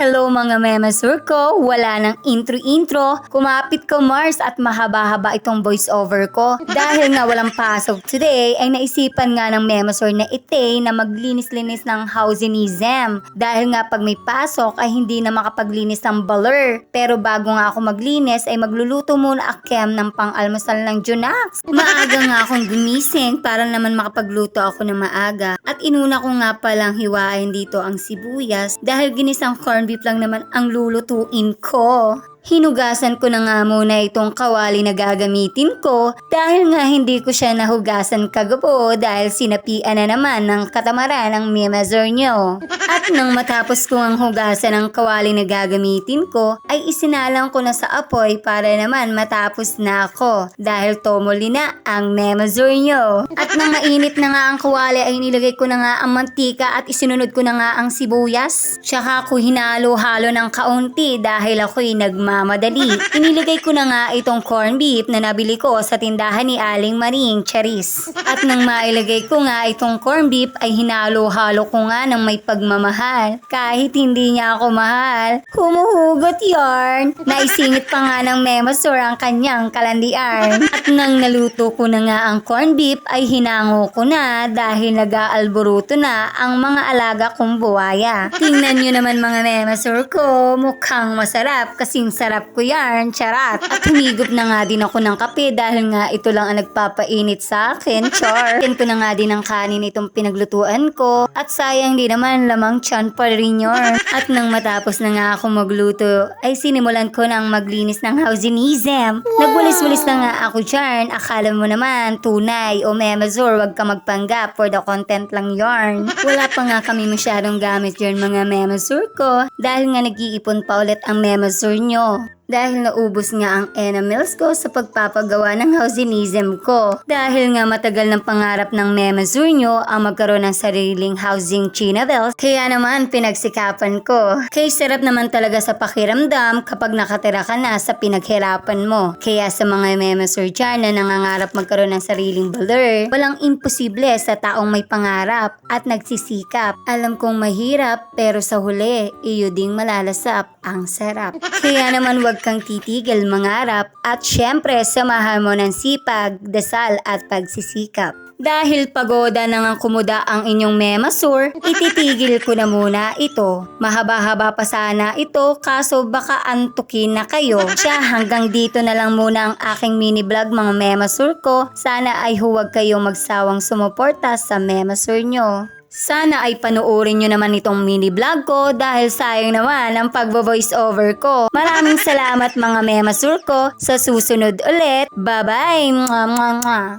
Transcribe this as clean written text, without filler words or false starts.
Hello mga memasur ko, wala nang intro-intro, kumapit ko Mars at mahaba-haba itong voice over ko. Dahil nga walang pasok today, ay naisipan nga ng memasur na ite na maglinis-linis ng housinism. Dahil nga pag may pasok ay hindi na makapaglinis ng baler. Pero bago nga ako maglinis ay magluluto muna akem ng pang-almusal ng Junax. Maaga nga akong gumising para naman makapagluto ako ng maaga. At inuna ko nga palang hiwain dito ang sibuyas dahil ginisang corned beef lang naman ang lulutuin ko. Hinugasan ko na nga muna itong kawali na gagamitin ko dahil nga hindi ko siya nahugasan kagabi dahil sinapian na naman ng katamaran ng memasur nyo. At nang matapos ko ang hugasan ng kawali na gagamitin ko ay isinalang ko na sa apoy para naman matapos na ako dahil tumuli na ang memasur nyo. At nang mainit na nga ang kawali ay nilagay ko na nga ang mantika at isinunod ko na nga ang sibuyas. Tsaka ko hinalo-halo ng kaunti dahil ako'y nagmamadali. Iniligay ko na nga itong corned beef na nabili ko sa tindahan ni Aling Maring Charis. At nang mailagay ko nga itong corned beef ay hinalo-halo ko nga ng may pagmamahal. Kahit hindi niya ako mahal, humuhugot yarn. Naisingit pa nga ng memasur ang kanyang kalandian. At nang naluto ko na nga ang corned beef ay hinango ko na dahil nag-aalboruto na ang mga alaga kong buwaya. Tingnan nyo naman mga memasur ko, mukhang masarap kasing sarap ko yarn, charat. At humigop na nga din ako ng kape dahil nga ito lang ang nagpapainit sa akin, char. Tin ko na nga din ang kanin itong pinaglutuan ko at sayang di naman lamang tiyan pa rin yarn. At nang matapos na nga ako magluto ay sinimulan ko ng maglinis ng housinism. Nagwalis-walis na nga ako dyan. Akala mo naman tunay o memasur, wag ka magpanggap for the content lang yarn. Wala pa nga kami masyadong gamit yarn mga memasur ko dahil nga nag-iipon pa ulit ang memasur nyo. Dahil naubos nga ang enamels ko sa pagpapagawa ng housinism ko. Dahil nga matagal ng pangarap ng memasur nyo ang magkaroon ng sariling housing chinabels, kaya naman pinagsikapan ko. Kaya sarap naman talaga sa pakiramdam kapag nakatira ka na sa pinaghirapan mo. Kaya sa mga memasur dyan na nangangarap magkaroon ng sariling baler, walang imposible sa taong may pangarap at nagsisikap. Alam kong mahirap pero sa huli, iyo ding malalasap ang sarap. Kaya naman wag kang titigil mangarap at syempre samahan mo ng sipag, dasal at pagsisikap. Dahil pagoda na nga kumuda ang inyong memasur, ititigil ko na muna ito. Mahaba-haba pa sana ito kaso baka antukin na kayo. Siya hanggang dito na lang muna ang aking mini vlog mga memasur ko. Sana ay huwag kayong magsawang sumuporta sa memasur nyo. Sana ay panoorin nyo naman itong mini vlog ko dahil sayang naman ang pagbo-voice over ko. Maraming salamat mga memasur ko. Sa susunod ulit. Bye-bye! Mwah, mwah, mwah.